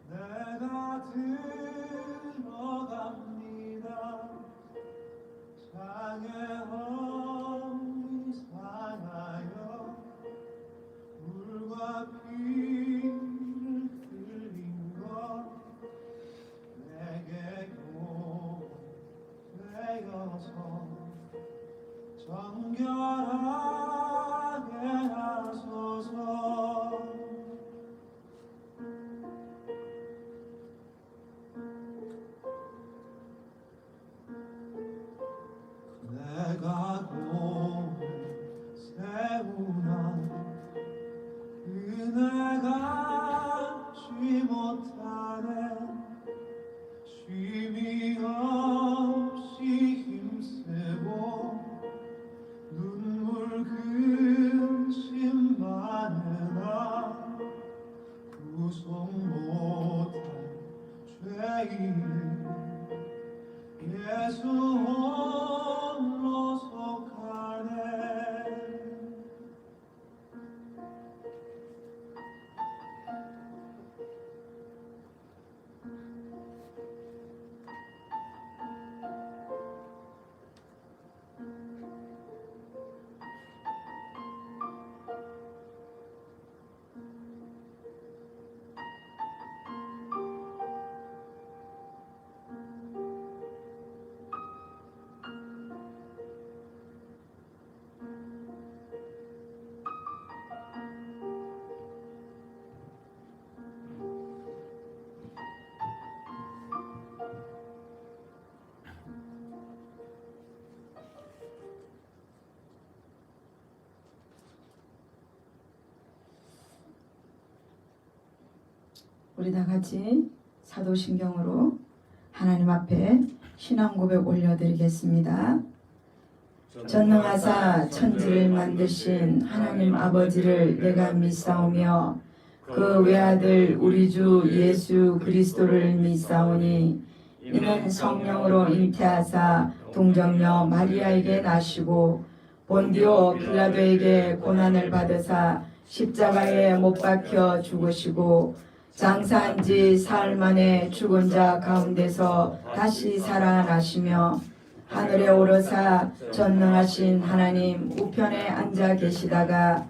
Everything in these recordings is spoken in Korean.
내가 들어갑니다. 장애 없니 살아요. 물과 피를 흘린 것 내게 되어서 정결하게 하소서. 내가 곧 세우나 은혜가 지 못하네. 쉼이 없이 힘쓰고 눈물 근심 많으나 구속 못할 죄인 예수 홀로 속하네. 우리 다 같이 사도신경으로 하나님 앞에 신앙 고백 올려드리겠습니다. 전능하사 천지를 만드신 하나님 아버지를 내가 믿사오며 그 외아들 우리 주 예수 그리스도를 믿사오니 이는 성령으로 잉태하사 동정녀 마리아에게 나시고 본디오 빌라도에게 고난을 받으사 십자가에 못 박혀 죽으시고 장사한 지 사흘 만에 죽은 자 가운데서 다시 살아나시며 하늘에 오르사 전능하신 하나님 우편에 앉아 계시다가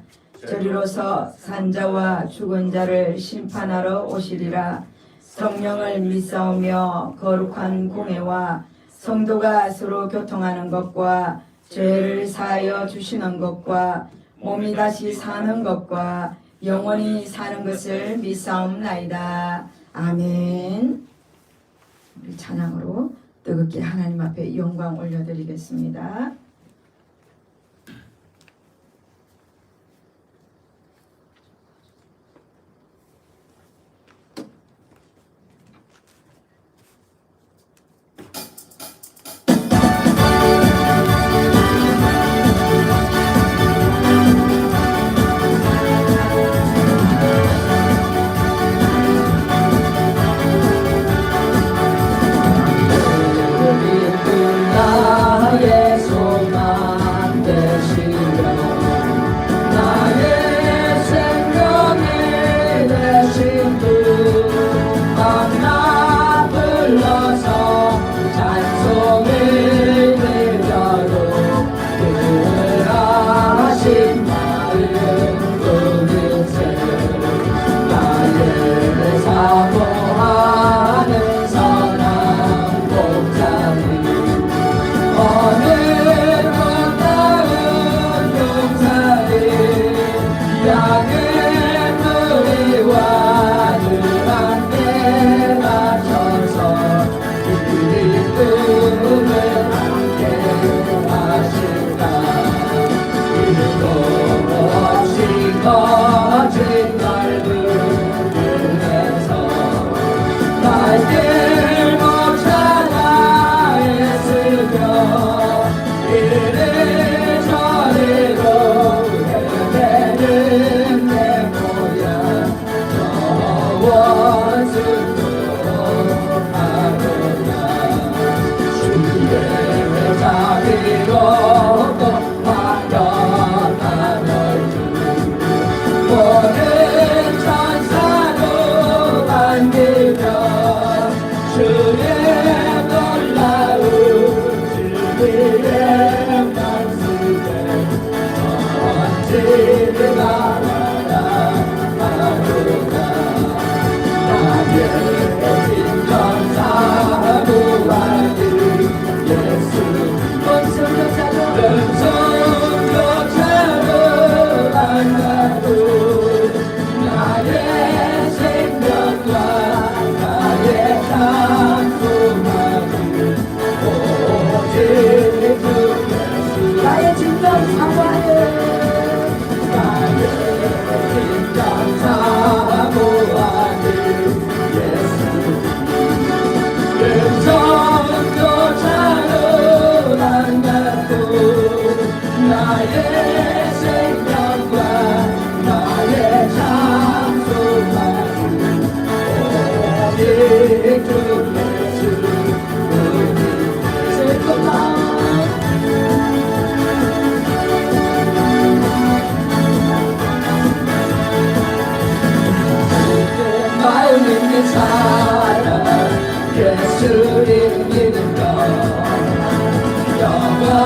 저리로서 산자와 죽은 자를 심판하러 오시리라. 성령을 믿사오며 거룩한 공회와 성도가 서로 교통하는 것과 죄를 사하여 주시는 것과 몸이 다시 사는 것과 영원히 사는 것을 믿사옵나이다. 아멘. 우리 찬양으로 뜨겁게 하나님 앞에 영광 올려드리겠습니다. 나의 손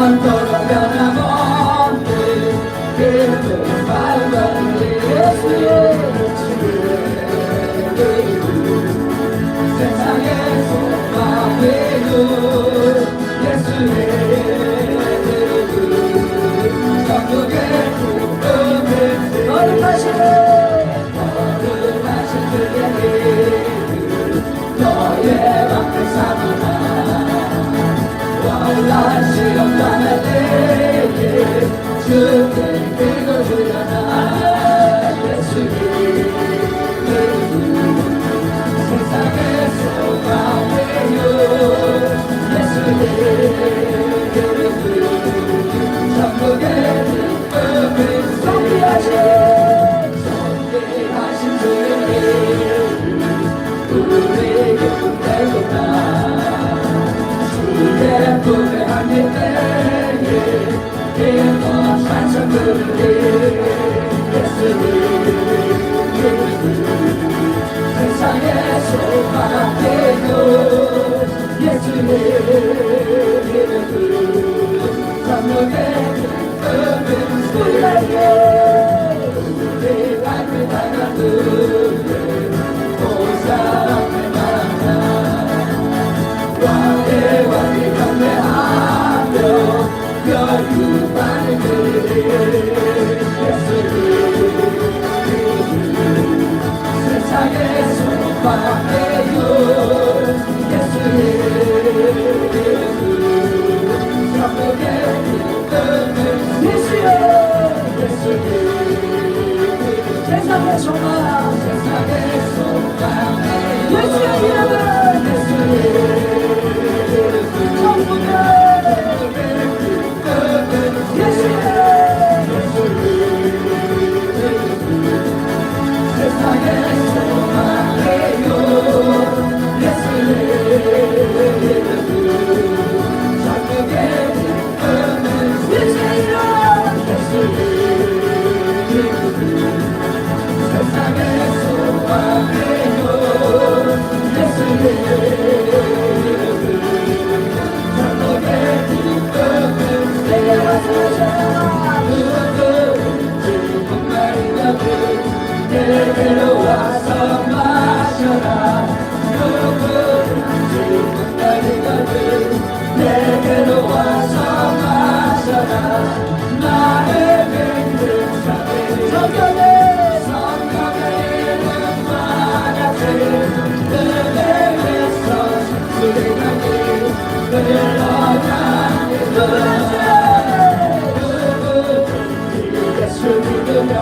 영원토록 변함없는 그분 발광을 예수의 세상의 소망의 눈 예수의 천국의 꿈을 거듭하신 그의 이름 너의 방패 삼으라 원한 시험 당할 때에 주께 들고 주려나 예수님 세상의 소망의 유 예수님 천국의 기쁨을 소비하신 주의 우리에게 꿈되구나 주의 꿈에 함께 때에 기뻐 찬송 부르리 예수님 세상의 소망의 유 예수님 천국의 기쁨을 우리에게 우리 삶을 다가는 보살함을 만나 왕의 왕이 경배하며 열국만을 그리 예수님 세상의 소망의 유 예수님 천국의 기쁨을 예수님 세상의 소망 세상의 소망의 예수의 이름은 예수의 천국의 기쁨을 예수의 세상의 소망의 유 예수의 천국의 기쁨을 예수의 이름 예수의 세상의 소망의 유 예수의 천국의 기쁨을 내게 와주셔라 누구든지 목마르거든 내게로 와서 마셔라 누구든지 목마르거든 내게로 와서 마셔라 나의 빈들 성경의 은혜 위에서 수리나니 흘러가니 누구든지 예수 믿으며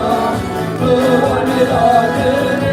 구원을 얻으리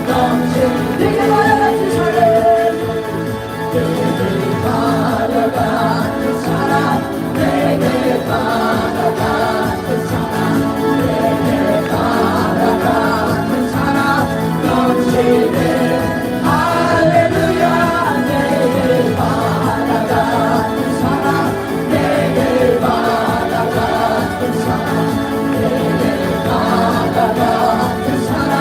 넘치는 내게 바다 같은 사랑 내게 바다 같은 사랑 내게 바다 같은 사랑 내게 바다 같은 사랑 넘치는 할렐루야 내게 바다 같은 사랑 내게 바다 같은 사랑 내게 바다 같은 사랑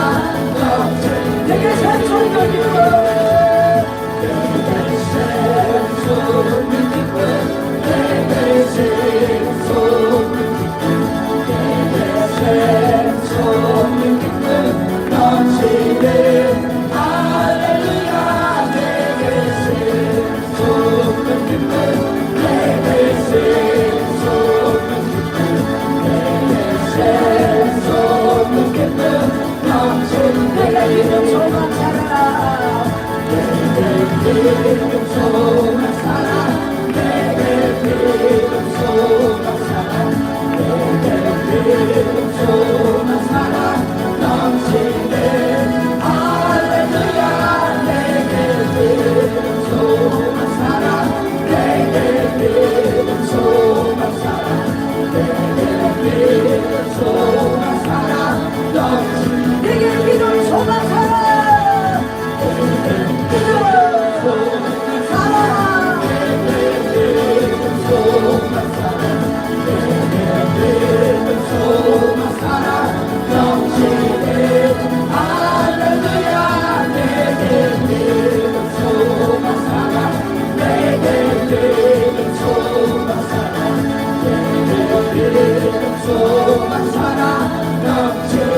넘치는 내게 생존의 기쁨 내게 생존의 기쁨 내게 생존의 기쁨 내게 생존의 기쁨 넘치는 할렐루야 내게 생존의 기쁨 내게 생존의 기쁨 내게 생존의 기쁨 넘치는 내게 믿음 소망 살아라 내게 믿음 소망 살아 내게 믿음 소망 살아 내게 믿음 소망 살아 넘치는 할렐루야 내게 믿음 소망 살아 내게 믿음 소망 살아 내게 믿음 소망 살아 넘치는 내게 믿음 소망 살아 소망 살아 넘치는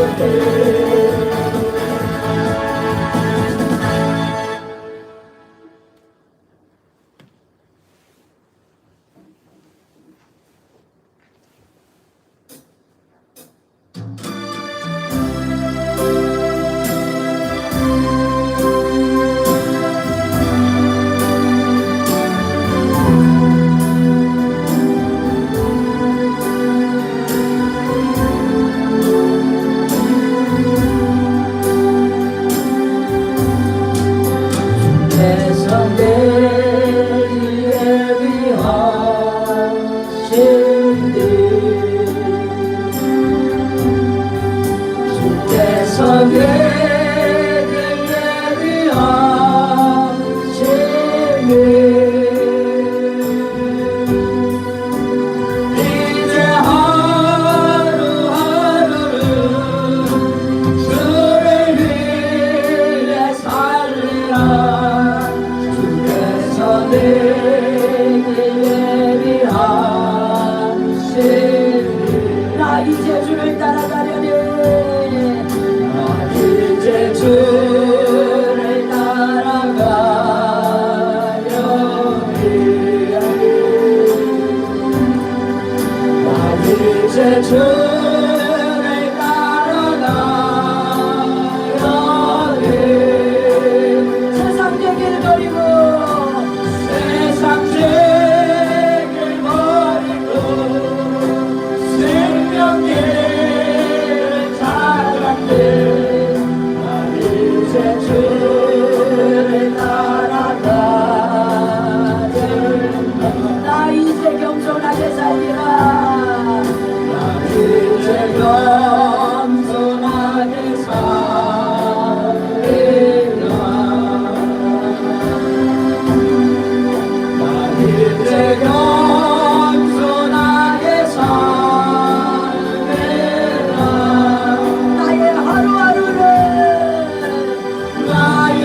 나 이제 주를 따라가려니 나 이제 주를 따라가려니 나 이제 주를 따라가려니 세상 얘기를 버리고 세상 죄를 버리고 생명길을 찾았네 나 이제 주를 따라가네 나 이제 겸손하게 살리라 나 이제 겸손하게 살리라 이제 겸손하게 살리라 나의 하루하루를 나의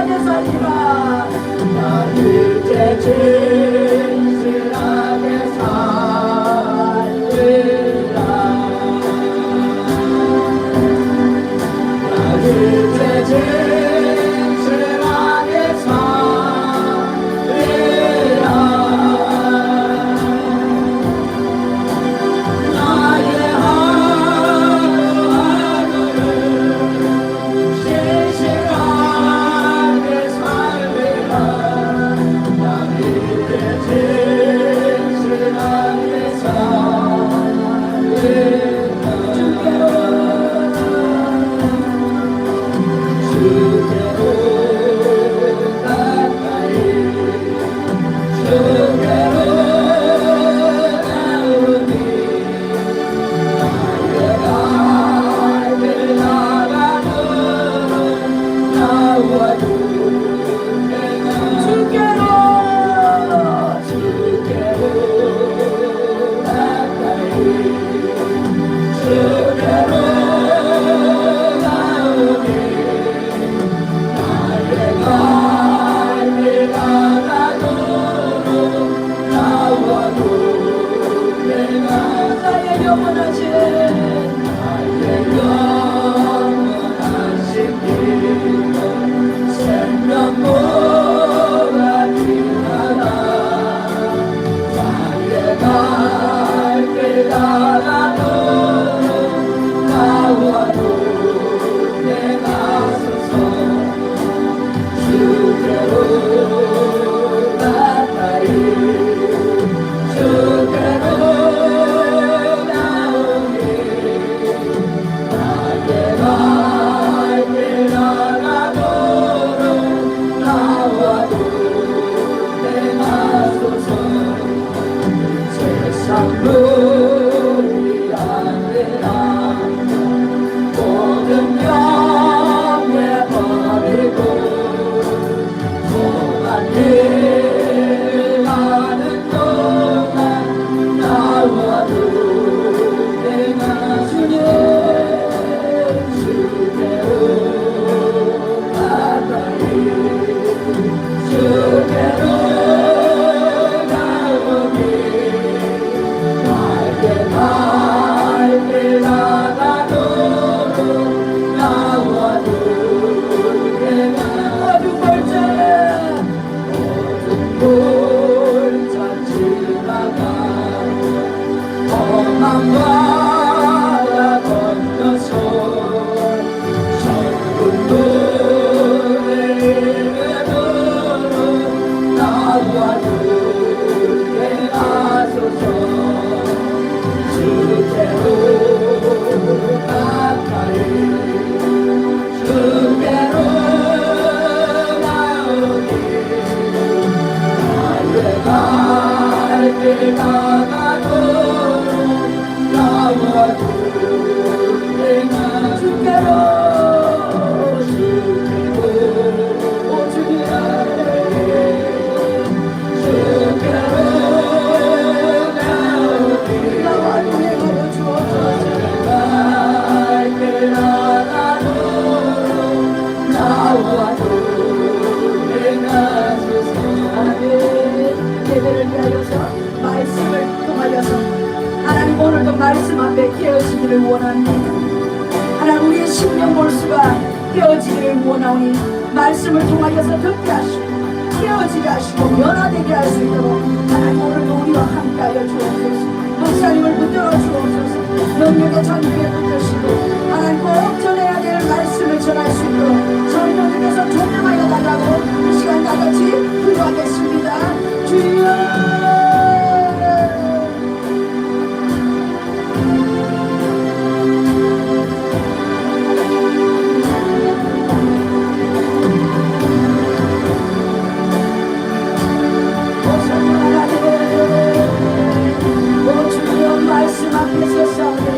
겸손하게 살리라. 나 이제 진실하게 살리라. 나 이제 진실하게 살리라. 나의 하루하루를 진실하게 살리라. 나 이제 진실하게 살리라. 주께로 가까이 주께로 나오니 나의 나가는 나와도 내가 주께로 가까이 주께로 나오니 나의 나가도록 나와도 내가 나의 영원하신 나의 영원하신 길로 생명보다 빛나라. 나의 갈길 따라도록 나와도 내가 서서 주께로 가까이 주께로 나오니 나의 갈길 나가도록 나와도 내가 서서 세상 놀이 아니라 모든 영예 버리고 동안 일 많은 동안 나와도 내가 주께로 가까이 주께로 나오니 나의 갈길 나가도록 나와도 내가 어두 번째 골짜 지나가 험한 바다 건너서 천국 노래 이르도록 나와도 내가 서서 주께로 가까이 주께로 나오니 나의 갈길 나가도록 나와도 내가 주께로 오주니 아래 주께로 나오니 나와 동행하여 주옵소서. 갈길 나가도록 나와도 내가 서서 하나님 예배를 위하여서 말씀을 통하여서 하나님 오늘도 말씀 앞에 깨어지기를 원합니다. 하나님 우리의 심령 골수가 깨어지기를 원하오니 말씀을 통하여서 듣게 하시고 깨어지게 하시고 변화되게 할 수 있도록 하나님 오늘도 우리와 함께하여 주옵소서. 목사님을 붙들어 주옵소서. 능력의 전기에 붙드시고 하나님 꼭 전해야 될 말씀을 전할 수 있도록 성령님께서 조명하여 달라고 이 시간 다같이 기도하겠습니다. 주여 말씀 앞에서 싸우네.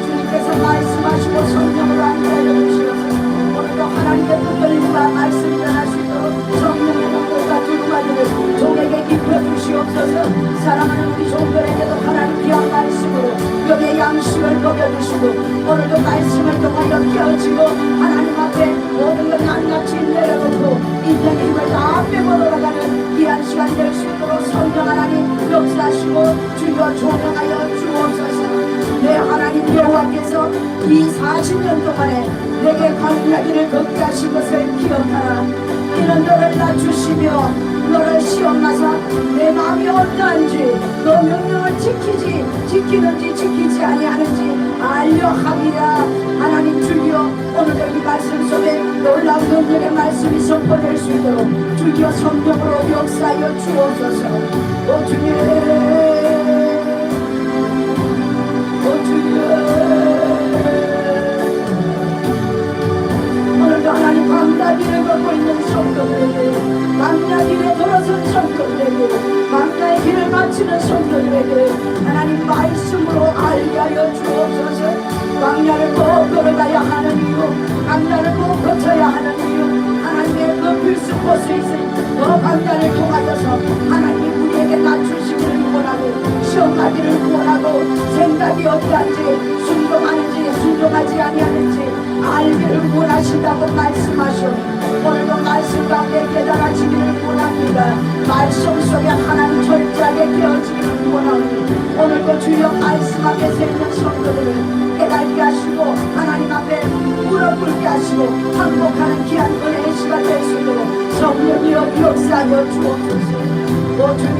주님께서 말씀하시고 성령으로 함께하여 주시옵소서. 오늘도 하나님의 붙들림과 말씀이 전할 수 있도록 성령의 능력과 기름하기를 종에게 입혀주시옵소서. 사랑하는 우리 종들에게도 하나님 귀한 말씀으로 영의 양식을 먹여주시고 오늘도 말씀을 통하여 깨어지고 하나님 앞에 모든 걸 낱낱이 내려놓고 우리는 너를 낮추시며 너를 시험하사 내 마음이 어떠한지 너 명령을 지키는지 지키지 아니하는지 알려 함이라. 하나님 주여 오늘도 이 말씀 속에 놀라운 능력의 말씀이 선포될 수 있도록 주여 성령으로 역사하여 주옵소서. 오 주님, 오 주여, 오늘도 하나님 광야길을 걷고 있는 성도들에게, 광야길에 돌아선 성도들에게, 광야의 길을 마치는 성도들에게 하나님 말씀으로 알게 하여 주옵소서. 광야를 꼭 걸어가야 하는 이유, 광야를 꼭 거쳐야 하는 이유, 하나님의 그 필수 곳에 있으니 그 광야를 통하여서 하나님 우리에게 낮추시기를 원하고 시험하기를 원하고 생각이 어떠한지 순종하는지 순종하지 아니하는지 알기를 원하신다고 말씀하시오니 오늘도 말씀 가운데 깨달아지기를 원합니다. 말씀 속에 하나님 철저하게 깨어지기를 원하오니 오늘도 주여 말씀 앞에 서 있는 성도들을 깨닫게 하시고 하나님 앞에 무릎 꿇게 하시고 항복하는 귀한 은혜의 시간 될 수 있도록 성령이여 역사하여 주옵소서. 오 주님,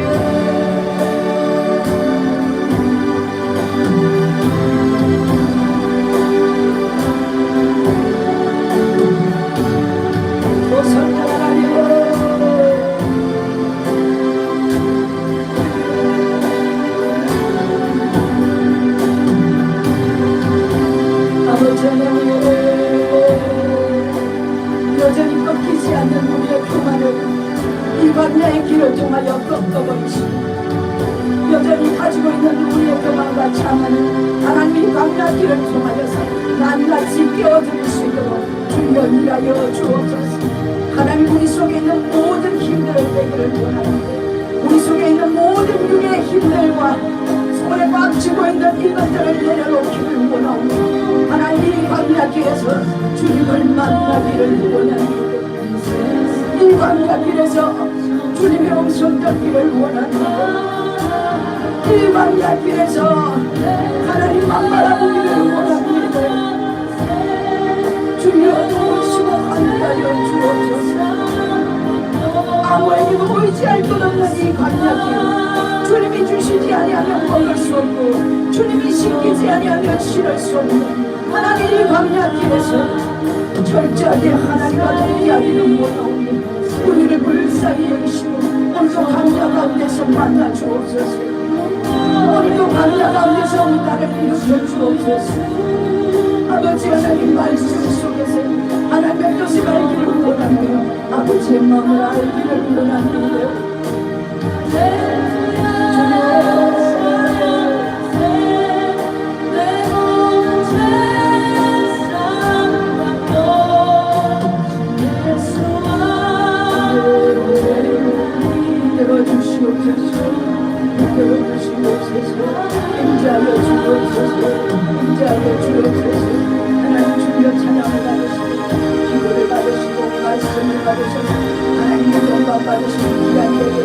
여전히 꺾이지 않는 우리의 교만을 이 광야의 길을 통하여 꺾어버리시고 여전히 가지고 있는 우리의 교만과 자만을 하나님의 광야 길을 통하여서 낱낱이 깨어드릴 수 있도록 주여 일하여 주옵소서. 하나님 우리 속에 있는 모든 힘들을 내기를 원하는데 우리 속에 있는 모든 육의 힘들과 손에 꽉 쥐고 있는 이것들을 내려놓기를 원하오니 하나님 이 광야 길에서 주님을 만나기를 원합니다. 이 광야 길에서 주님의 음성 듣기를 원합니다. 이 광야 길에서 하나님만 바라보기를 원합니다. 주여 도우시고 함께하여 주옵소서. 아무에게도 의지할 것 없는 이 광야 길, 주님이 주시지 아니하면 먹을 수 없고 주님이 시키지 아니하면 실을 수 없는 하나님 이 광야 길에서 철저하게 하나님과 동의하기를 원하오니 우리를 불쌍히 여기시고 오늘도 광야 가운데서 만나 주옵소서. 오늘도 광야 가운데서 우리 나를 일으켜 주옵소서. 아버지 하나님 말씀 속에서 하나님의 뜻을 알기를 원합니다. 아버지의 마음을 알기를 원합니다. 인자하여 주옵소서. 하나님 주여 찬양을 받으시고 기도를 받으시고 말씀을 받으셔서 하나님의 영광 받으시고 귀한 예배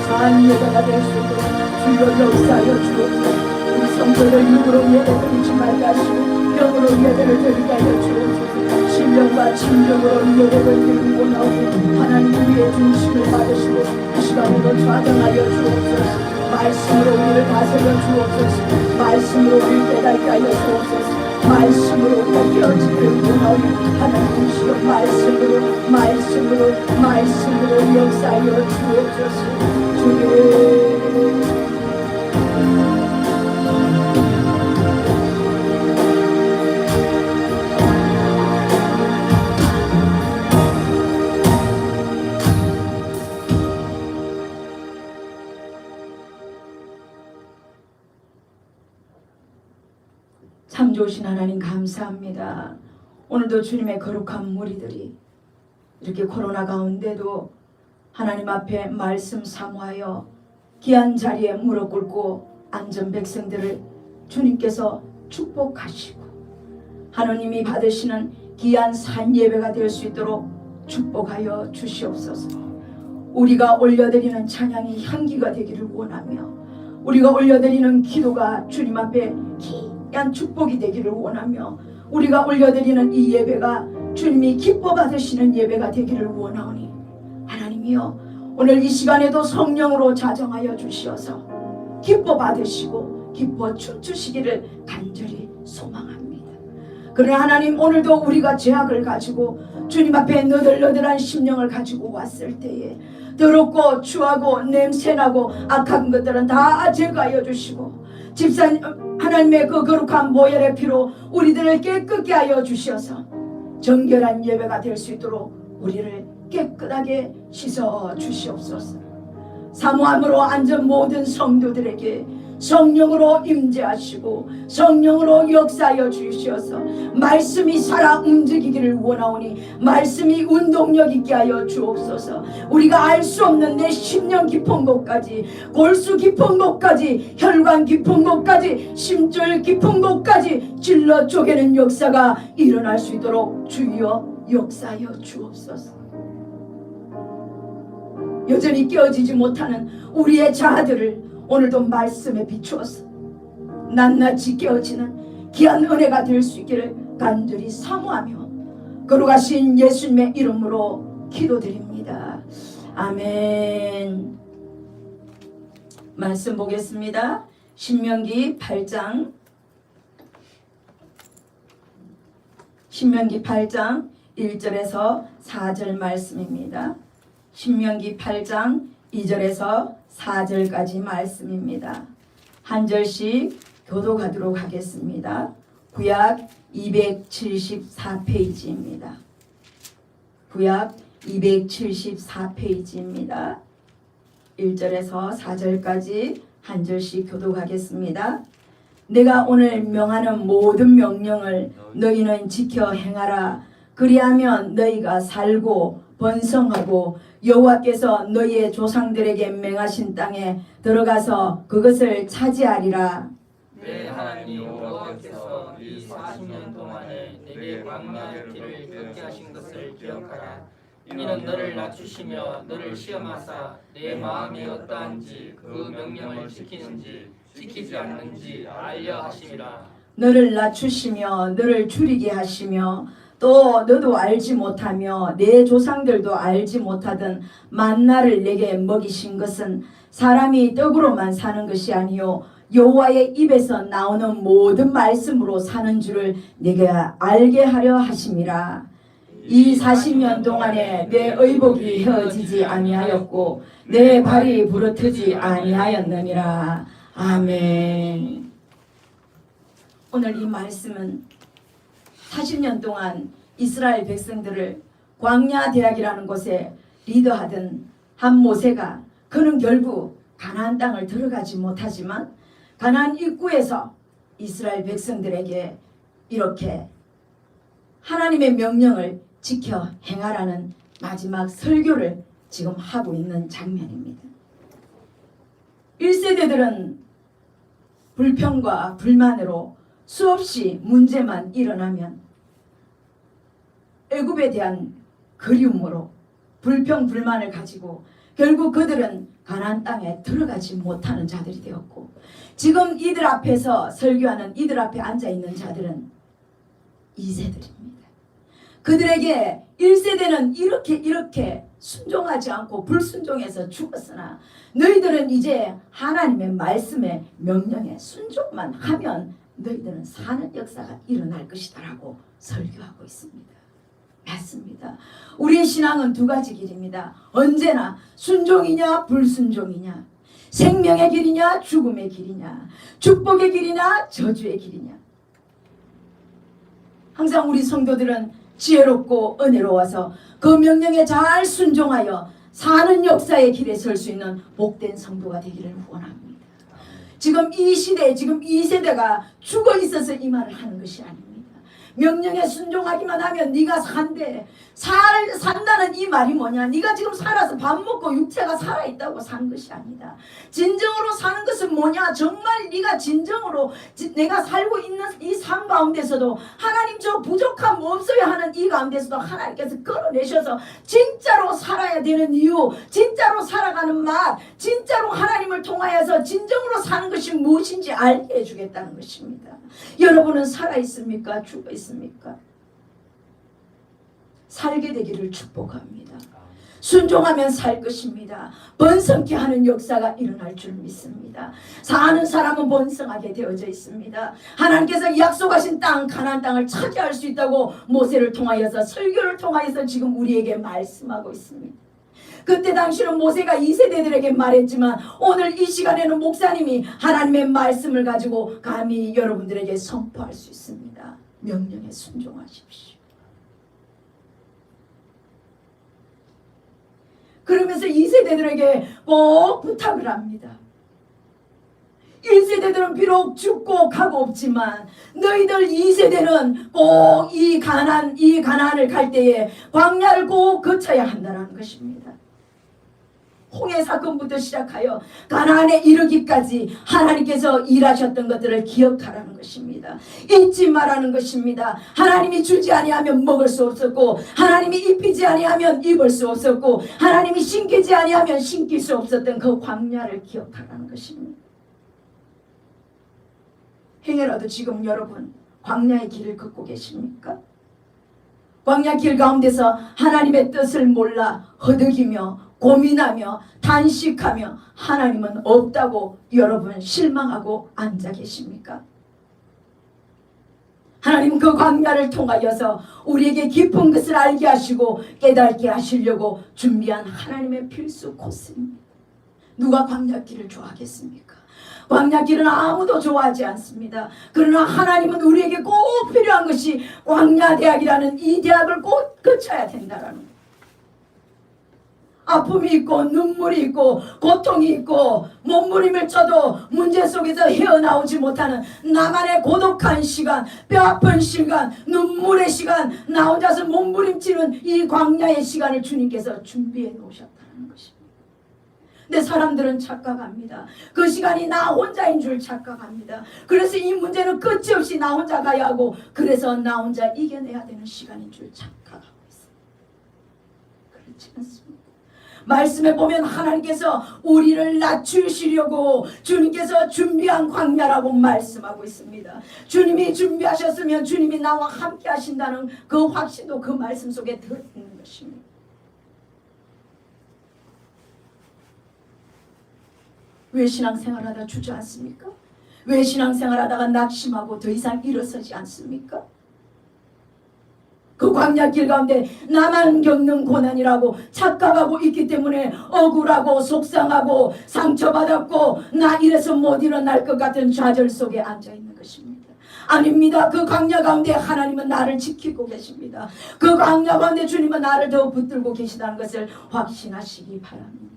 사한 예배가 될 수 있도록 주여 역사하여 주옵소서. 우리 성도를 육으로 예배드리지 말게 하시고 영으로 예배를 드리게 하여 주옵소서. 신령과 진정으로 예배를 드리고 원하오니 하나님 우리의 중심을 받으시고 이 시간으로 좌정하여 주옵소서. 말씀으로 우리를 다스려 주옵소서. 말씀으로 우리를 깨닫게 하여 주옵소서. 말씀으로 우리가 깨어지기를 원하오니 하나님이시여 말씀으로 역사하여 주옵소서. 주님 참 좋으신 하나님 감사합니다. 오늘도 주님의 거룩한 무리들이 이렇게 코로나 가운데도 하나님 앞에 말씀 사모하여 귀한 자리에 무릎 꿇고 앉은 백성들을 주님께서 축복하시고 하나님이 받으시는 귀한 산 예배가 될 수 있도록 축복하여 주시옵소서. 우리가 올려드리는 찬양이 향기가 되기를 원하며 우리가 올려드리는 기도가 주님 앞에 귀한 축복이 되기를 원하며 우리가 올려드리는 이 예배가 주님이 기뻐 받으시는 예배가 되기를 원하오니 하나님이여, 오늘 이 시간에도 성령으로 자정하여 주시어서 기뻐 받으시고 기뻐 춤추시기를 간절히 소망합니다. 그러나 하나님, 오늘도 우리가 죄악을 가지고 주님 앞에 너덜너덜한 심령을 가지고 왔을 때에 더럽고 추하고 냄새나고 악한 것들은 다 제거하여 주시고 집사님 하나님의 그 거룩한 보혈의 피로 우리들을 깨끗게 하여 주셔서 정결한 예배가 될 수 있도록 우리를 깨끗하게 씻어 주시옵소서. 사모함으로 앉은 모든 성도들에게 성령으로 임재하시고 성령으로 역사하여 주시어서 말씀이 살아 움직이기를 원하오니 말씀이 운동력 있게 하여 주옵소서. 우리가 알 수 없는 내 심령 깊은 곳까지, 골수 깊은 곳까지, 혈관 깊은 곳까지, 심줄 깊은 곳까지 찔러 쪼개는 역사가 일어날 수 있도록 주여 역사하여 주옵소서. 여전히 깨어지지 못하는 우리의 자아들을 오늘도 말씀에 비추어서 낱낱이 깨어지는 귀한 은혜가 될 수 있기를 간절히 사모하며 거룩하신 예수님의 이름으로 기도드립니다. 아멘. 말씀 보겠습니다. 신명기 8장 1절에서 4절 말씀입니다. 신명기 8장 2절에서 4절까지 말씀입니다. 한 절씩 교독하도록 하겠습니다. 구약 274페이지입니다. 구약 274페이지입니다. 1절에서 4절까지 한 절씩 교독하겠습니다. 내가 오늘 명하는 모든 명령을 너희는 지켜 행하라. 그리하면 너희가 살고 번성하고 여호와께서 너희의 조상들에게 맹하신 땅에 들어가서 그것을 차지하리라. 내 하나님 여호와께서 이 40년 동안에 내게 광야의 길을 걷게 하신 것을 기억하라. 이는 너를 낮추시며 너를 시험하사 내 마음이 어떠한지 그 명령을 지키는지 지키지 않는지 알려 하심이라. 너를 낮추시며 너를 줄이게 하시며 또 너도 알지 못하며 내 조상들도 알지 못하던 만나를 내게 먹이신 것은 사람이 떡으로만 사는 것이 아니요 여호와의 입에서 나오는 모든 말씀으로 사는 줄을 내가 알게 하려 하심이라. 이 40년 동안에 내 의복이 헤어지지 아니하였고 내 발이 부르트지 아니하였느니라. 아멘. 오늘 이 말씀은 40년 동안 이스라엘 백성들을 광야 대학이라는 곳에 리더하던 한 모세가, 그는 결국 가나안 땅을 들어가지 못하지만 가나안 입구에서 이스라엘 백성들에게 이렇게 하나님의 명령을 지켜 행하라는 마지막 설교를 지금 하고 있는 장면입니다. 1세대들은 불평과 불만으로 수없이 문제만 일어나면 애굽에 대한 그리움으로 불평 불만을 가지고 결국 그들은 가나안 땅에 들어가지 못하는 자들이 되었고, 지금 이들 앞에서 설교하는 이들 앞에 앉아있는 자들은 2세들입니다. 그들에게 1세대는 이렇게 순종하지 않고 불순종해서 죽었으나 너희들은 이제 하나님의 말씀에 명령에 순종만 하면 너희들은 사는 역사가 일어날 것이다 라고 설교하고 있습니다. 맞습니다. 우리의 신앙은 두 가지 길입니다. 언제나 순종이냐 불순종이냐, 생명의 길이냐 죽음의 길이냐, 축복의 길이냐 저주의 길이냐. 항상 우리 성도들은 지혜롭고 은혜로워서 그 명령에 잘 순종하여 사는 역사의 길에 설 수 있는 복된 성도가 되기를 원합니다. 지금 이 시대에 지금 이 세대가 죽어 있어서 이 말을 하는 것이 아닙니다. 명령에 순종하기만 하면 네가 산대. 산다는 이 말이 뭐냐? 네가 지금 살아서 밥 먹고 육체가 살아있다고 산 것이 아니다. 진정으로 사는 것은 뭐냐? 정말 네가 진정으로 내가 살고 있는 이 삶 가운데서도 하나님 저 부족함 없어야 하는 이 가운데서도 하나님께서 끌어내셔서 진짜로 살아야 되는 이유, 진짜로 살아가는 맛, 진짜로 하나님을 통하여서 진정으로 사는 것이 무엇인지 알게 해주겠다는 것입니다. 여러분은 살아있습니까? 죽어있습니까? 살게 되기를 축복합니다. 순종하면 살 것입니다. 번성케 하는 역사가 일어날 줄 믿습니다. 사는 사람은 번성하게 되어져 있습니다. 하나님께서 약속하신 땅 가나안 땅을 차지할 수 있다고 모세를 통하여서 설교를 통하여서 지금 우리에게 말씀하고 있습니다. 그때 당시는 모세가 2세대들에게 말했지만 오늘 이 시간에는 목사님이 하나님의 말씀을 가지고 감히 여러분들에게 선포할 수 있습니다. 명령에 순종하십시오. 그러면서 2세대들에게 꼭 부탁을 합니다. 1세대들은 비록 죽고 가고 없지만 너희들 2세대는 꼭 이 가나안을 갈 때에 광야를 꼭 거쳐야 한다는 것입니다. 홍해 사건부터 시작하여 가나안에 이르기까지 하나님께서 일하셨던 것들을 기억하라는 것입니다. 잊지 말라는 것입니다. 하나님이 주지 아니하면 먹을 수 없었고 하나님이 입히지 아니하면 입을 수 없었고 하나님이 신기지 아니하면 신길 수 없었던 그 광야를 기억하라는 것입니다. 행여라도 지금 여러분 광야의 길을 걷고 계십니까? 광야 길 가운데서 하나님의 뜻을 몰라 허덕이며 고민하며 단식하며 하나님은 없다고 여러분 실망하고 앉아 계십니까? 하나님 그 광야를 통하여서 우리에게 깊은 것을 알게 하시고 깨닫게 하시려고 준비한 하나님의 필수 코스입니다. 누가 광야길을 좋아하겠습니까? 광야길은 아무도 좋아하지 않습니다. 그러나 하나님은 우리에게 꼭 필요한 것이 광야대학이라는 이 대학을 꼭 거쳐야 된다는 거예요. 아픔이 있고 눈물이 있고 고통이 있고 몸부림을 쳐도 문제 속에서 헤어나오지 못하는 나만의 고독한 시간, 뼈아픈 시간, 눈물의 시간, 나 혼자서 몸부림치는 이 광야의 시간을 주님께서 준비해 놓으셨다는 것입니다. 근데 사람들은 착각합니다. 그 시간이 나 혼자인 줄 착각합니다. 그래서 이 문제는 끝이 없이 나 혼자 가야 하고 그래서 나 혼자 이겨내야 되는 시간인 줄 착각하고 있습니다. 그렇지 않습니다. 말씀에 보면 하나님께서 우리를 낮추시려고 주님께서 준비한 광야라고 말씀하고 있습니다. 주님이 준비하셨으면 주님이 나와 함께 하신다는 그 확신도 그 말씀 속에 들어있는 것입니다. 왜 신앙생활하다 주저앉습니까? 왜 신앙생활하다가 낙심하고 더 이상 일어서지 않습니까? 그 광야길 가운데 나만 겪는 고난이라고 착각하고 있기 때문에 억울하고 속상하고 상처받았고 나 이래서 못 일어날 것 같은 좌절 속에 앉아있는 것입니다. 아닙니다. 그 광야 가운데 하나님은 나를 지키고 계십니다. 그 광야 가운데 주님은 나를 더 붙들고 계시다는 것을 확신하시기 바랍니다.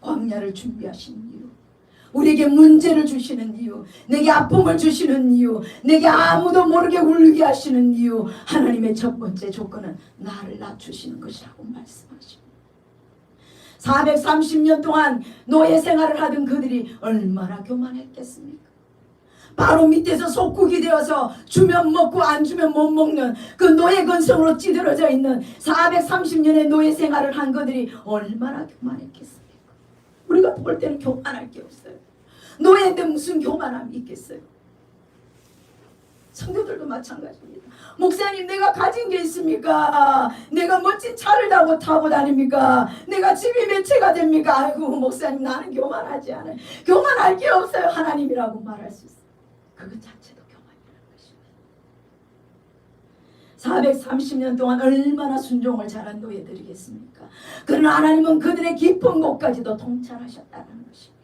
광야를 준비하신 이유, 우리에게 문제를 주시는 이유, 내게 아픔을 주시는 이유, 내게 아무도 모르게 울게 하시는 이유, 하나님의 첫 번째 조건은 나를 낮추시는 것이라고 말씀하십니다. 430년 동안 노예 생활을 하던 그들이 얼마나 교만했겠습니까? 바로 밑에서 속국이 되어서 주면 먹고 안 주면 못 먹는 그 노예 근성으로 찌들어져 있는 430년의 노예 생활을 한 그들이 얼마나 교만했겠습니까? 우리가 볼 때는 교만할 게 없어요. 노예인데 무슨 교만함이 있겠어요? 성도들도 마찬가지입니다. 목사님, 내가 가진 게 있습니까? 내가 멋진 차를 타고 다닙니까? 내가 집이 몇 채가 됩니까? 아이고 목사님, 나는 교만하지 않아요. 교만할 게 없어요. 하나님이라고 말할 수 있어요. 그것 자체도 교만이라는 것입니다. 430년 동안 얼마나 순종을 잘한 노예들이겠습니까? 그러나 하나님은 그들의 깊은 곳까지도 통찰하셨다는 것입니다.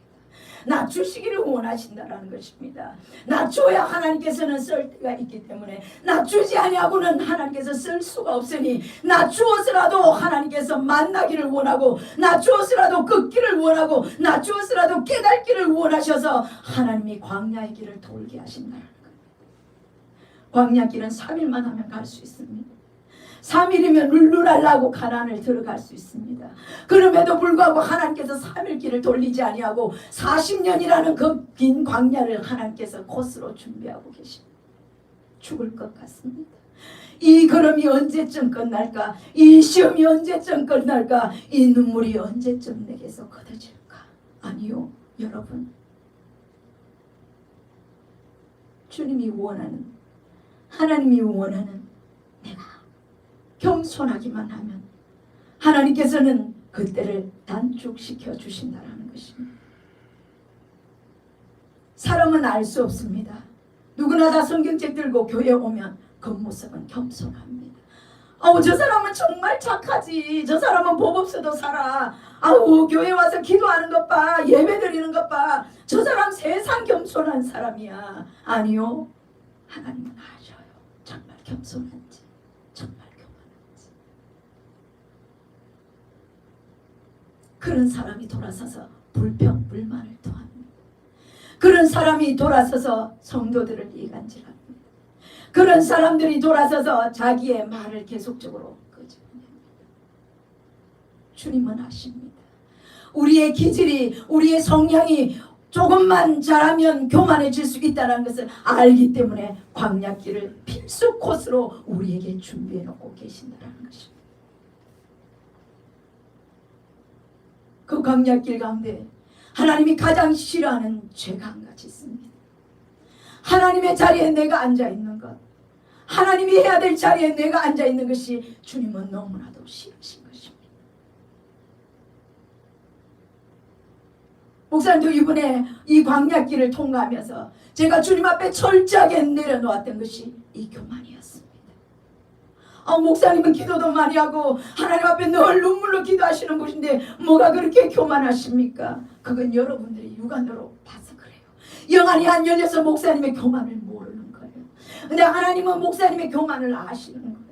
낮추시기를 원하신다는 것입니다. 낮춰야 하나님께서는 쓸 때가 있기 때문에 낮추지 아니하고는 하나님께서 쓸 수가 없으니 낮추어서라도 하나님께서 만나기를 원하고 낮추어서라도 걷기를 원하고 낮추어서라도 깨닫기를 원하셔서 하나님이 광야의 길을 돌게 하신다는 거예요. 광야 길은 3일만 하면 갈 수 있습니다. 3일이면 룰루랄라고 가나안을 들어갈 수 있습니다. 그럼에도 불구하고 하나님께서 3일 길을 돌리지 아니하고 40년이라는 그 긴 광야를 하나님께서 코스로 준비하고 계십니다. 죽을 것 같습니다. 이 걸음이 언제쯤 끝날까? 이 시험이 언제쯤 끝날까? 이 눈물이 언제쯤 내게서 걷어질까? 아니요, 여러분. 주님이 원하는, 하나님이 원하는, 내가 겸손하기만 하면 하나님께서는 그때를 단축시켜 주신다는 것입니다. 사람은 알 수 없습니다. 누구나 다 성경책 들고 교회 오면 겉모습은 겸손합니다. 저 사람은 정말 착하지. 저 사람은 법 없어도 살아. 교회 와서 기도하는 것 봐. 예배 드리는 것 봐. 저 사람 세상 겸손한 사람이야. 아니요. 하나님은 아셔요. 정말 겸손한지, 정말 교만한지. 그런 사람이 돌아서서 불평, 불만을 토합니다. 그런 사람이 돌아서서 성도들을 이간질합니다. 그런 사람들이 돌아서서 자기의 말을 계속적으로 끄집어냅니다. 주님은 아십니다. 우리의 기질이, 우리의 성향이 조금만 잘하면 교만해질 수 있다는 것을 알기 때문에 광야길을 필수 코스로 우리에게 준비해 놓고 계신다는 것입니다. 그 광야길 가운데 하나님이 가장 싫어하는 죄가 한 가지 있습니다. 하나님의 자리에 내가 앉아있는 것, 하나님이 해야 될 자리에 내가 앉아있는 것이 주님은 너무나도 싫으신 것입니다. 목사님도 이번에 이 광야길을 통과하면서 제가 주님 앞에 철저하게 내려놓았던 것이 이 교만이었습니다. 목사님은 기도도 많이 하고 하나님 앞에 늘 눈물로 기도하시는 분인데 뭐가 그렇게 교만하십니까? 그건 여러분들이 육안으로 봐서 그래요. 영안이 안 열려서 목사님의 교만을 모르는 거예요. 근데 하나님은 목사님의 교만을 아시는 거예요.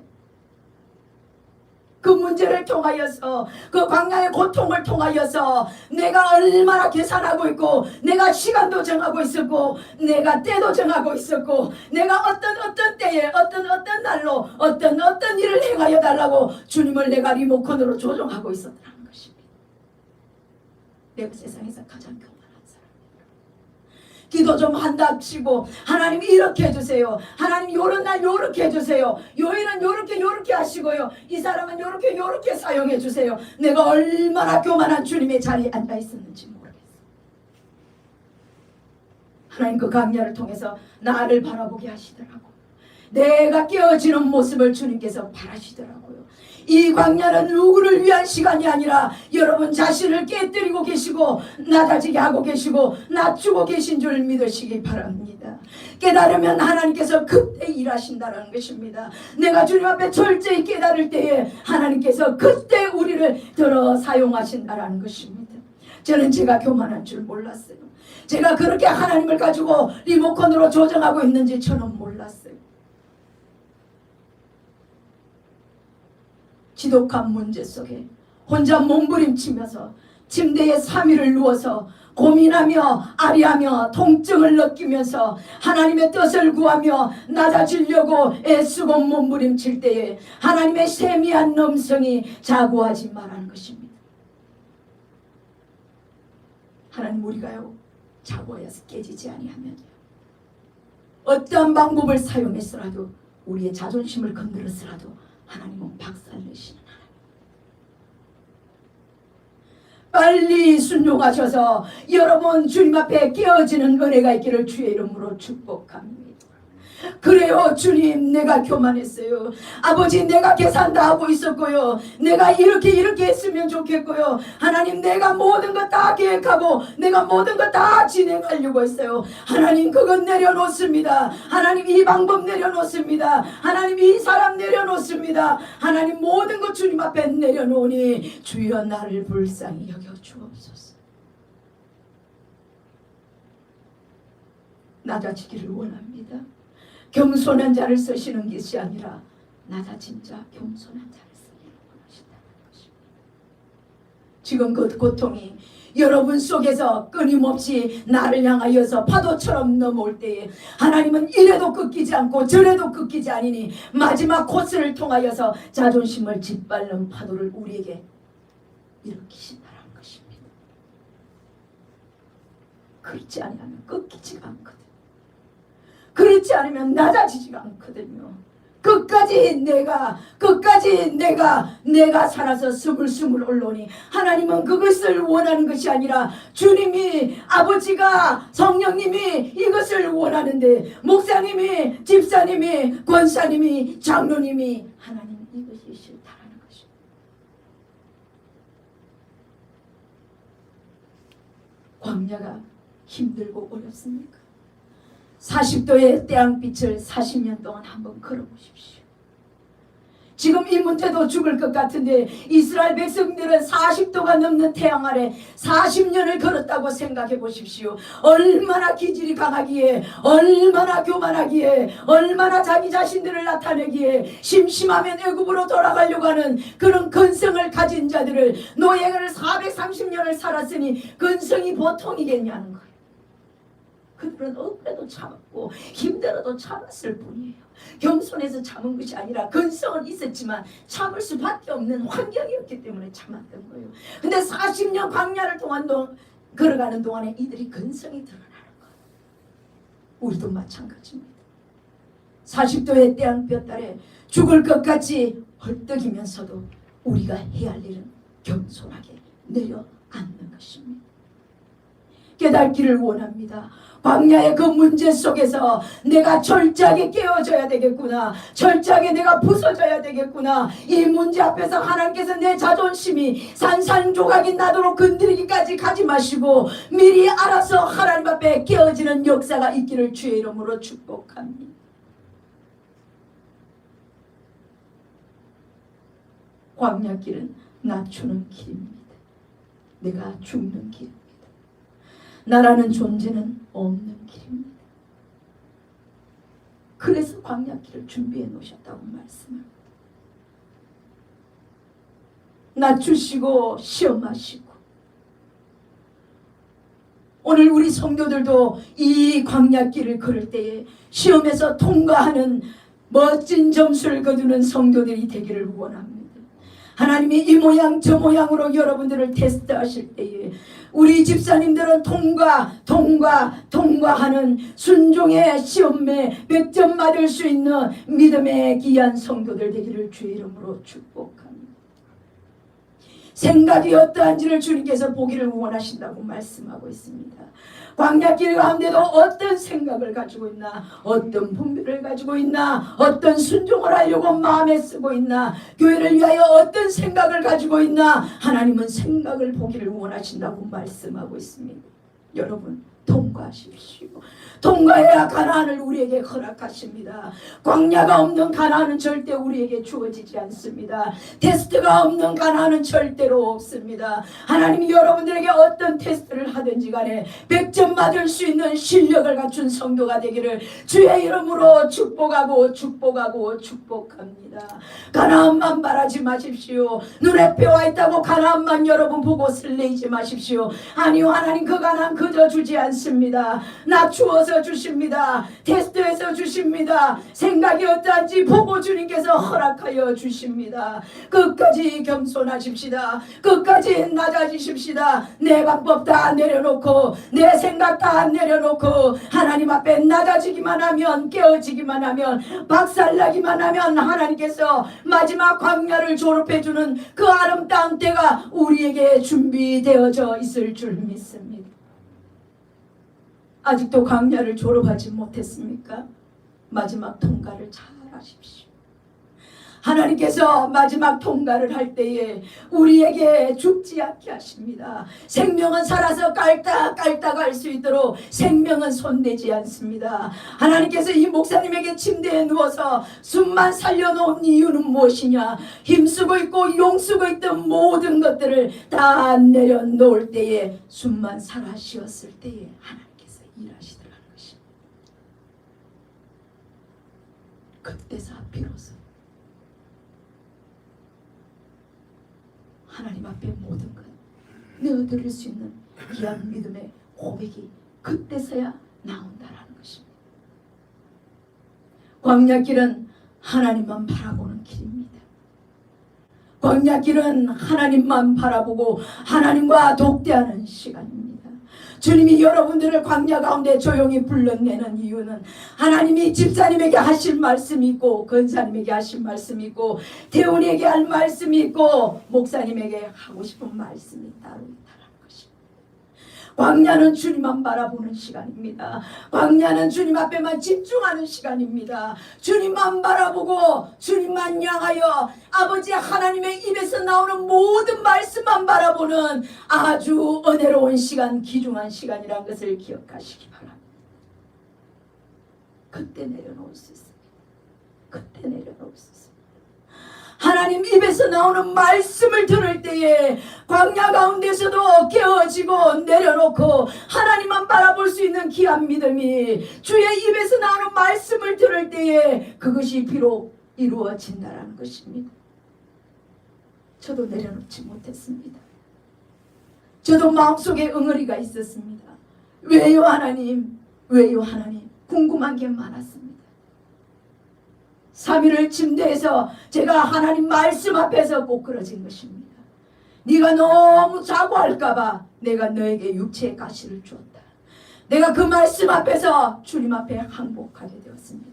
그 문제를 통하여서, 그 광야의 고통을 통하여서 내가 얼마나 계산하고 있고, 내가 시간도 정하고 있었고, 내가 때도 정하고 있었고, 내가 어떤 때에 어떤 날로 어떤 일을 행하여 달라고 주님을 내가 리모컨으로 조종하고 있었다는 것입니다. 내가 세상에서 가장 교만한 사람입니다. 기도 좀 한다 치고 하나님 이렇게 해주세요. 하나님 요런 날 요렇게 해주세요. 요일은 요렇게 하시고요. 이 사람은 요렇게 사용해 주세요. 내가 얼마나 교만한 주님의 자리에 앉아 있었는지 모르겠어요. 하나님 그 강야를 통해서 나를 바라보게 하시더라고. 내가 깨어지는 모습을 주님께서 바라시더라고요. 이 광야는 누구를 위한 시간이 아니라 여러분 자신을 깨뜨리고 계시고 낮아지게 하고 계시고 낮추고 계신 줄 믿으시기 바랍니다. 깨달으면 하나님께서 그때 일하신다는 것입니다. 내가 주님 앞에 철저히 깨달을 때에 하나님께서 그때 우리를 들어 사용하신다는 것입니다. 저는 제가 교만한 줄 몰랐어요. 제가 그렇게 하나님을 가지고 리모컨으로 조정하고 있는지 저는 몰랐어요. 지독한 문제 속에 혼자 몸부림치면서 침대에 3일을 누워서 고민하며 아리하며 통증을 느끼면서 하나님의 뜻을 구하며 낮아지려고 애쓰고 몸부림칠 때에 하나님의 세미한 음성이 자고하지 말라는 것입니다. 하나님 우리가요 자고하여서 깨지지 아니하면요 어떠한 방법을 사용해서라도 우리의 자존심을 건드렸으라도 하나님은 박살내시는 하나님. 빨리 순종하셔서 여러분 주님 앞에 깨어지는 은혜가 있기를 주의 이름으로 축복합니다. 그래요 주님 내가 교만했어요. 아버지 내가 계산 다 하고 있었고요. 내가 이렇게 했으면 좋겠고요. 하나님 내가 모든 것 다 계획하고 내가 모든 것 다 진행하려고 했어요. 하나님 그건 내려놓습니다. 하나님 이 방법 내려놓습니다. 하나님 이 사람 내려놓습니다. 하나님 모든 것 주님 앞에 내려놓으니 주여 나를 불쌍히 여겨 주옵소서. 낮아지기를 원합니다. 겸손한 자를 쓰시는 것이 아니라 낮아진 자, 겸손한 자를 쓰기를 원하신다는 것입니다. 지금 그 고통이 여러분 속에서 끊임없이 나를 향하여서 파도처럼 넘어올 때에 하나님은 이래도 꺾이지 않고 저래도 꺾이지 않으니 마지막 코스를 통하여서 자존심을 짓밟는 파도를 우리에게 일으키신다는 것입니다. 그렇지 않으면 꺾이지가 않거든요. 그렇지 않으면 낮아지지가 않거든요. 끝까지 내가 살아서 스물스물 올라오니 하나님은 그것을 원하는 것이 아니라 주님이, 아버지가, 성령님이 이것을 원하는데, 목사님이, 집사님이, 권사님이, 장로님이 하나님 이것이 싫다라는 것입니다. 광야가 힘들고 어렵습니까? 40도의 태양빛을 40년 동안 한번 걸어보십시오. 지금 이 문제도 죽을 것 같은데 이스라엘 백성들은 40도가 넘는 태양 아래 40년을 걸었다고 생각해 보십시오. 얼마나 기질이 강하기에, 얼마나 교만하기에, 얼마나 자기 자신들을 나타내기에, 심심하면 애굽으로 돌아가려고 하는 그런 근성을 가진 자들을, 노예를 430년을 살았으니 근성이 보통이겠냐는 거예요. 그들은 억울해도 참았고 힘들어도 참았을 뿐이에요. 겸손해서 참은 것이 아니라 근성은 있었지만 참을 수밖에 없는 환경이었기 때문에 참았던 거예요. 근데 40년 광야를 걸어가는 동안에 이들이 근성이 드러나는 거예요. 우리도 마찬가지입니다. 40도의 태양볕 아래 죽을 것 같이 헐떡이면서도 우리가 해야 할 일은 겸손하게 내려앉는 것입니다. 깨닫기를 원합니다. 광야의 그 문제 속에서 내가 철저하게 깨어져야 되겠구나, 철저하게 내가 부서져야 되겠구나. 이 문제 앞에서 하나님께서 내 자존심이 산산조각이 나도록 건드리기까지 가지 마시고 미리 알아서 하나님 앞에 깨어지는 역사가 있기를 주의 이름으로 축복합니다. 광야길은 낮추는 길입니다. 내가 죽는 길입니다. 나라는 존재는 없는 길입니다. 그래서 광야길을 준비해 놓으셨다고 말씀합니다. 낮추시고 시험하시고, 오늘 우리 성도들도 이 광야길을 걸을 때에 시험에서 통과하는 멋진 점수를 거두는 성도들이 되기를 원합니다. 하나님이 이 모양 저 모양으로 여러분들을 테스트하실 때에 우리 집사님들은 통과하는 순종의 시험에 100점 맞을 수 있는 믿음의 귀한 성도들 되기를 주의 이름으로 축복합니다. 생각이 어떠한지를 주님께서 보기를 원하신다고 말씀하고 있습니다. 광야길 가운데도 어떤 생각을 가지고 있나, 어떤 분별을 가지고 있나, 어떤 순종을 하려고 마음에 쓰고 있나, 교회를 위하여 어떤 생각을 가지고 있나, 하나님은 생각을 보기를 원하신다고 말씀하고 있습니다. 여러분 통과하십시오. 통과해야 가나안을 우리에게 허락하십니다. 광야가 없는 가나안은 절대 우리에게 주어지지 않습니다. 테스트가 없는 가나안은 절대로 없습니다. 하나님이 여러분들에게 어떤 테스트를 하든지 간에 100점 맞을 수 있는 실력을 갖춘 성도가 되기를 주의 이름으로 축복합니다. 가나안만 바라지 마십시오. 눈에 뵈와 있다고 가나안만 여러분 보고 설레이지 마십시오. 아니요, 하나님 그 가나안 그저 주지 않습니다. 낮추어서 주십니다. 테스트해서 주십니다. 생각이 어떠한지 보고 주님께서 허락하여 주십니다. 끝까지 겸손하십시다. 끝까지 낮아지십시다. 내 방법 다 내려놓고, 내 생각 다 내려놓고 하나님 앞에 낮아지기만 하면, 깨어지기만 하면, 박살나기만 하면 하나님께서 마지막 광야를 졸업해주는 그 아름다운 때가 우리에게 준비되어져 있을 줄 믿습니다. 아직도 광야를 졸업하지 못했습니까? 마지막 통과를 잘 하십시오. 하나님께서 마지막 통과를 할 때에 우리에게 죽지 않게 하십니다. 생명은 살아서 깔딱 할 수 있도록 생명은 손대지 않습니다. 하나님께서 이 목사님에게 침대에 누워서 숨만 살려놓은 이유는 무엇이냐? 힘쓰고 있고 용쓰고 있던 모든 것들을 다 내려놓을 때에, 숨만 살아 쉬었을 때에 하나님께서 일하시더라는 것입니다. 그때서 비로소 하나님 앞에 모든 것 내어드릴 수 있는 귀한 믿음의 고백이 그때서야 나온다라는 것입니다. 광야길은 하나님만 바라보는 길입니다. 광야길은 하나님만 바라보고 하나님과 독대하는 시간입니다. 주님이 여러분들을 광야 가운데 조용히 불러내는 이유는 하나님이 집사님에게 하실 말씀이 있고 권사님에게 하실 말씀이 있고 대원에게 할 말씀이 있고 목사님에게 하고 싶은 말씀이 따로 있다는 것입니다. 광야는 주님만 바라보는 시간입니다. 광야는 주님 앞에만 집중하는 시간입니다. 주님만 바라보고 주님만 향하여 아버지 하나님의 입에서 나오는 모든 말씀만 바라보는 아주 은혜로운 시간, 귀중한 시간이라는 것을 기억하시기 바랍니다. 그때 내려놓을 수 있습니다. 그때 내려놓을 수 있습니다. 하나님 입에서 나오는 말씀을 들을 때에 광야 가운데서도 깨어지고 내려놓고 하나님만 바라볼 수 있는 귀한 믿음이 주의 입에서 나오는 말씀을 들을 때에 그것이 비록 이루어진다는 것입니다. 저도 내려놓지 못했습니다. 저도 마음속에 응어리가 있었습니다. 왜요 하나님? 왜요 하나님? 궁금한 게 많았습니다. 3일을 침대에서 제가 하나님 말씀 앞에서 꼬꾸러진 것입니다. 네가 너무 자고할까봐 내가 너에게 육체의 가시를 주었다. 내가 그 말씀 앞에서 주님 앞에 항복하게 되었습니다.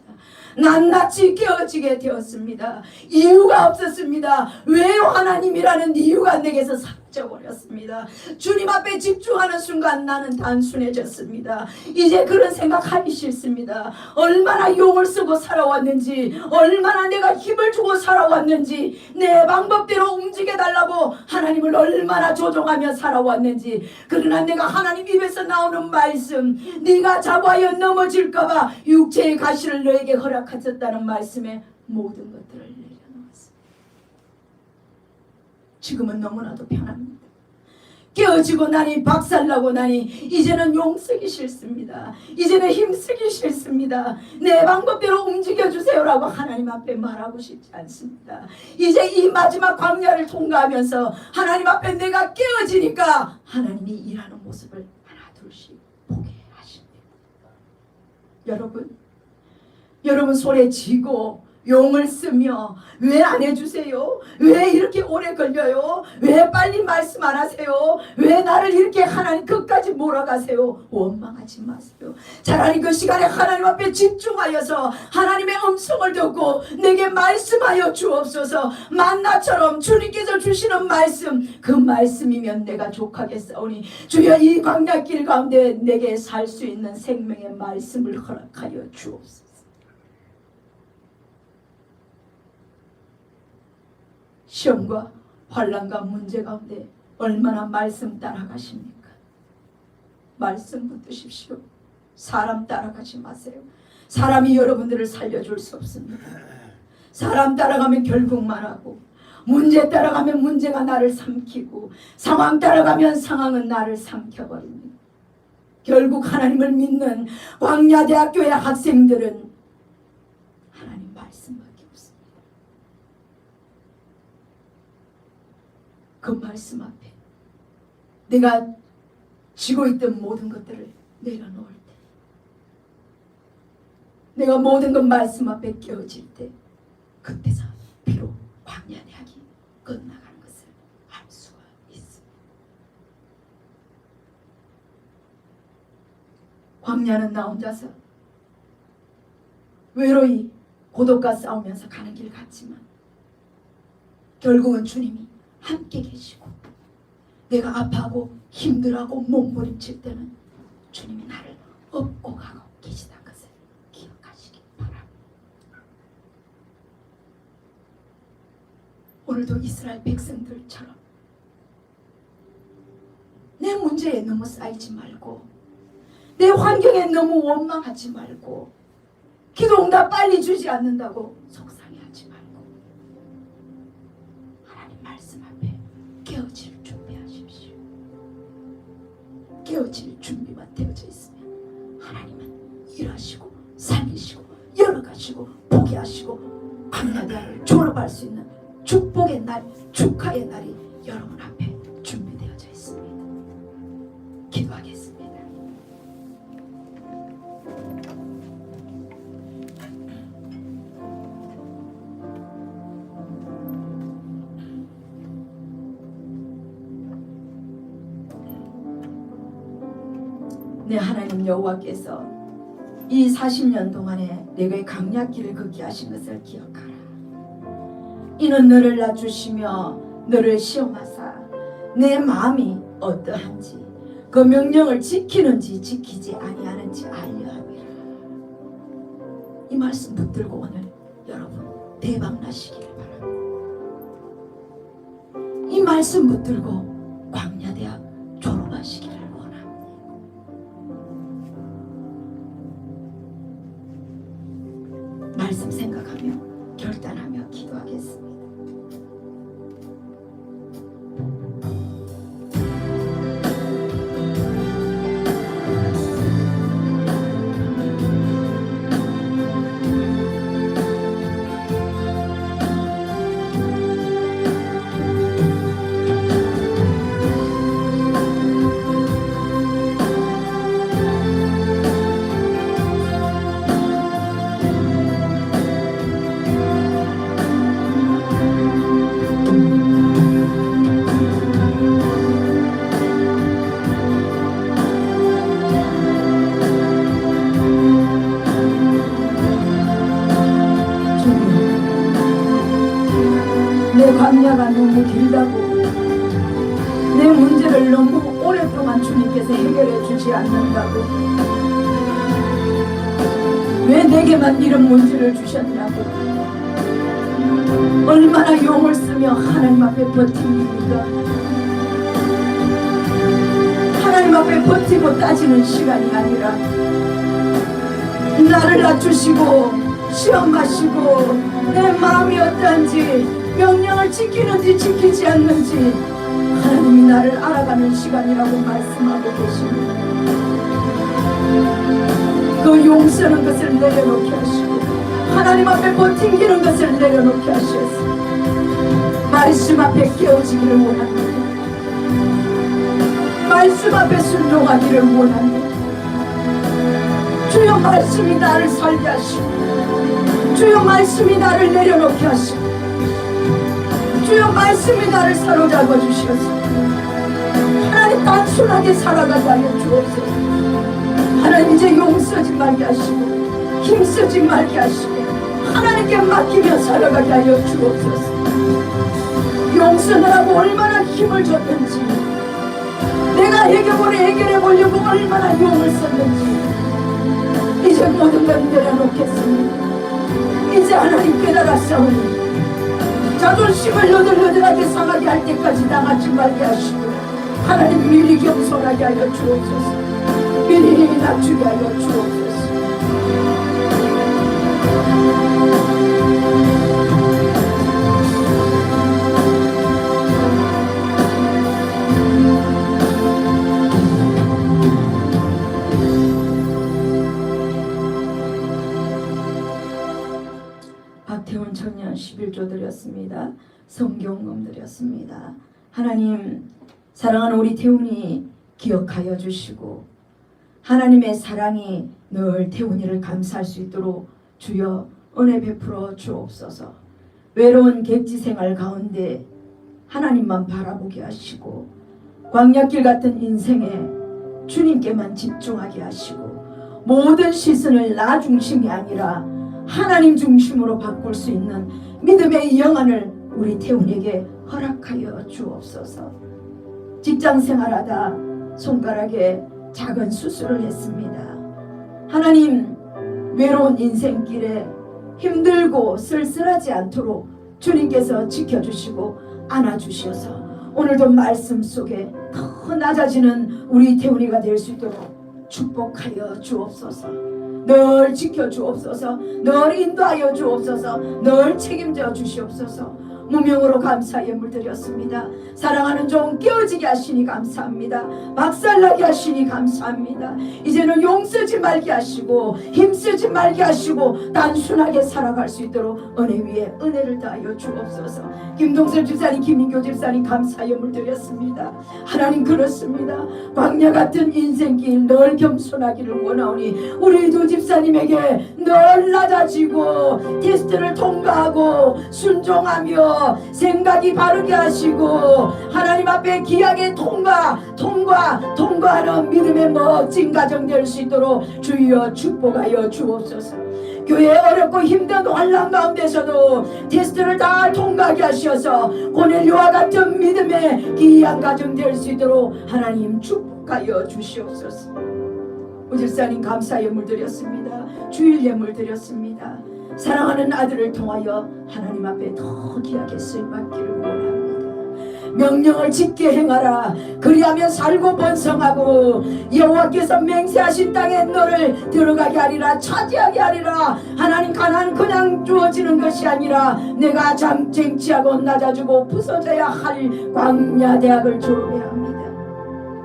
낱낱이 깨어지게 되었습니다. 이유가 없었습니다. 왜요 하나님이라는 이유가 내게서 사라져버렸습니다. 주님 앞에 집중하는 순간 나는 단순해졌습니다. 이제 그런 생각하기 싫습니다. 얼마나 용을 쓰고 살아왔는지, 얼마나 내가 힘을 주고 살아왔는지, 내 방법대로 움직여달라고 하나님을 얼마나 조종하며 살아왔는지. 그러나 내가 하나님 입에서 나오는 말씀, 네가 자고하여 넘어질까봐 육체의 가시를 너에게 허락하셨다는 말씀에 모든 것들을 내려놓았습니다. 지금은 너무나도 편합니다. 깨어지고 나니 박살나고 나니 이제는 용쓰기 싫습니다. 이제는 힘쓰기 싫습니다. 내 방법대로 움직여주세요라고 하나님 앞에 말하고 싶지 않습니다. 이제 이 마지막 광야를 통과하면서 하나님 앞에 내가 깨어지니까 하나님이 일하는 모습을 하나 둘씩 보게 하십니다. 여러분 손에 쥐고 용을 쓰며 왜 안 해주세요? 왜 이렇게 오래 걸려요? 왜 빨리 말씀 안 하세요? 왜 나를 이렇게 하나님 끝까지 몰아가세요? 원망하지 마세요. 차라리 그 시간에 하나님 앞에 집중하여서 하나님의 음성을 듣고 내게 말씀하여 주옵소서. 만나처럼 주님께서 주시는 말씀, 그 말씀이면 내가 족하겠사오니 주여 이 광야길 가운데 내게 살 수 있는 생명의 말씀을 허락하여 주옵소서. 시험과 환난과 문제 가운데 얼마나 말씀 따라가십니까? 말씀 붙드십시오. 사람 따라가지 마세요. 사람이 여러분들을 살려줄 수 없습니다. 사람 따라가면 결국 말하고, 문제 따라가면 문제가 나를 삼키고, 상황 따라가면 상황은 나를 삼켜버립니다. 결국 하나님을 믿는 광야대학교의 학생들은 하나님 말씀밖에 없습니다. 그 말씀 앞에 내가 쥐고 있던 모든 것들을 내려놓을 때, 내가 모든 것 말씀 앞에 깨어질 때, 그때서 비록 광야대학이 끝나가는 것을 알 수가 있습니다. 광야는 나 혼자서 외로이 고독과 싸우면서 가는 길 같지만 결국은 주님이 함께 계시고, 내가 아파하고 힘들어하고 몸부림칠 때는 주님이 나를 업고 가고 계시다는 것을 기억하시기 바랍니다. 오늘도 이스라엘 백성들처럼 내 문제에 너무 쌓이지 말고, 내 환경에 너무 원망하지 말고, 기도 응답 빨리 주지 않는다고 속상해하지 말고 하나님 말씀 앞에 깨어질 준비하십시오. 깨어질 준비만 되어져 있으면 하나님은 일하시고 살리시고 열어가시고 보게 하시고 광야대학을 졸업할 수 있는 축복의 날, 축하의 날이 여러분 앞에 준비되어져 있습니다. 기도하겠습니다. 내 하나님 여호와께서 이 40년 동안에 내게 강약길을 걷게 하신 것을 기억하라. 이는 너를 낮추시며 너를 시험하사 내 마음이 어떠한지 그 명령을 지키는지 지키지 아니하는지 알려 함이라. 이 말씀 붙들고 오늘 여러분 대박 나시기를 바랍니다. 이 말씀 붙들고 광야대학 졸업하시기를 원합니다. 말씀 생각하며 결단하며 기도하겠습니다. 내 광야가 너무 길다고 내 문제를 너무 오랫동안 주님께서 해결해 주지 않는다고 왜 내게만 이런 문제를 주셨냐고 얼마나 용을 쓰며 하나님 앞에 버팁니까? 하나님 앞에 버티고 따지는 시간이 아니라 나를 낮추시고 시험하시고 내 마음이 어떠한지 명령을 지키는지 지키지 않는지 하나님이 나를 알아가는 시간이라고 말씀하고 계십니다. 그 용서는 것을 내려놓게 하시고 하나님 앞에 버팅기는 것을 내려놓게 하셔서 말씀 앞에 깨어지기를 원합니다. 말씀 앞에 순종하기를 원합니다. 주여 말씀이 나를 살게 하시고 주여 말씀이 나를 내려놓게 하시고 주여 말씀이 나를 사로잡아 주셔서 하나님 단순하게 살아가게 하여 주옵소서. 하나님 이제 용서지 말게 하시고 힘쓰지 말게 하시고 하나님께 맡기며 살아가게 하여 주옵소서. 용서하라고 얼마나 힘을 줬는지 내가 해결해 보려고 얼마나 용을 썼는지 이제 모든 걸 내려놓겠습니다. 이제 하나님 깨달았사오니 자존심을 너덜너덜하게 상하게 할 때까지 당하지 말게 하시고 하나님 미리 겸손하게 하여 주옵소서. 미리 낮추게 하여 주옵소서. 박태훈 청년 11조 드렸습니다. 성경금 드렸습니다. 하나님 사랑하는 우리 태훈이 기억하여 주시고 하나님의 사랑이 늘 태훈이를 감사할 수 있도록 주여 은혜 베풀어 주옵소서. 외로운 객지 생활 가운데 하나님만 바라보게 하시고 광야길 같은 인생에 주님께만 집중하게 하시고 모든 시선을 나 중심이 아니라 하나님 중심으로 바꿀 수 있는 믿음의 영안을 우리 태훈에게 허락하여 주옵소서. 직장 생활하다 손가락에 작은 수술을 했습니다. 하나님 외로운 인생길에 힘들고 쓸쓸하지 않도록 주님께서 지켜주시고 안아주셔서 오늘도 말씀 속에 더 낮아지는 우리 태훈이가 될 수 있도록 축복하여 주옵소서. 늘 지켜주옵소서. 늘 인도하여 주옵소서. 늘 책임져 주시옵소서. 무명으로 감사의 물 드렸습니다. 사랑하는 종 깨어지게 하시니 감사합니다. 박살나게 하시니 감사합니다. 이제는 용쓰지 말게 하시고 힘쓰지 말게 하시고 단순하게 살아갈 수 있도록 은혜 위에 은혜를 다하여 주옵소서. 김동섭 집사님, 김인교 집사님 감사의 물 드렸습니다. 하나님 그렇습니다. 광야 같은 인생길 늘 겸손하기를 원하오니 우리 두 집사님에게 늘 낮아지고 테스트를 통과하고 순종하며 하셔서 생각이 바르게 하시고 하나님 앞에 귀하게 통과하는 믿음의 멋진 가정 될 수 있도록 주여 축복하여 주옵소서. 교회 어렵고 힘든 환난 가운데서도 테스트를 다 통과하게 하셔서 고넬료와 같은 믿음의 귀한 가정 될 수 있도록 하나님 축복하여 주시옵소서. 우질사님 감사 예물 드렸습니다. 주일 예물 드렸습니다. 사랑하는 아들을 통하여 하나님 앞에 더 귀하게 쓰임받기를 원합니다. 명령을 짓게 행하라. 그리하면 살고 번성하고 여호와께서 맹세하신 땅에 너를 들어가게 하리라. 차지하게 하리라. 하나님 가나안 그냥 주어지는 것이 아니라 내가 쟁취하고 낮아주고 부서져야 할 광야 대학을 졸업해야 합니다.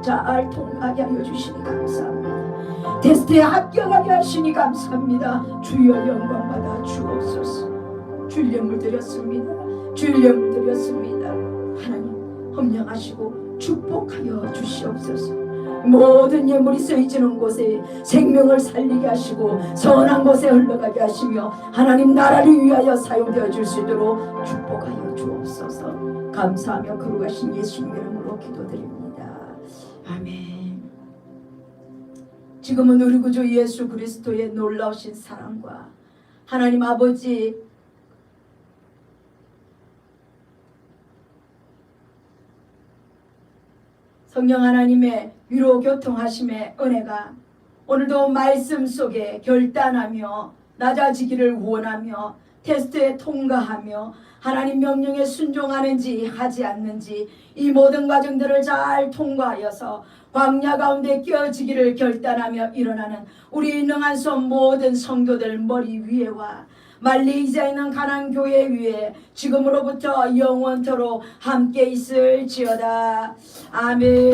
잘 통과하게 하여 주시니 감사합니다. 테스트에 합격하게 하시니 감사합니다. 주여 영광받아 주옵소서. 주일 예물 드렸습니다. 주일 예물 드렸습니다. 하나님 협력하시고 축복하여 주시옵소서. 모든 예물이 쓰여지는 곳에 생명을 살리게 하시고 선한 곳에 흘러가게 하시며 하나님 나라를 위하여 사용되어 줄 수 있도록 축복하여 주옵소서. 감사하며 거룩하신 예수님 이름으로 기도드립니다. 아멘. 지금은 우리 구주 예수 그리스도의 놀라우신 사랑과 하나님 아버지 성령 하나님의 위로 교통하심의 은혜가 오늘도 말씀 속에 결단하며 낮아지기를 원하며 테스트에 통과하며 하나님 명령에 순종하는지 하지 않는지 이 모든 과정들을 잘 통과하여서 광야 가운데 끼어지기를 결단하며 일어나는 우리 능한 손 모든 성도들 머리 위에와 말레이시아에 있는 가나안 교회 위에 지금으로부터 영원토록 함께 있을지어다. 아멘.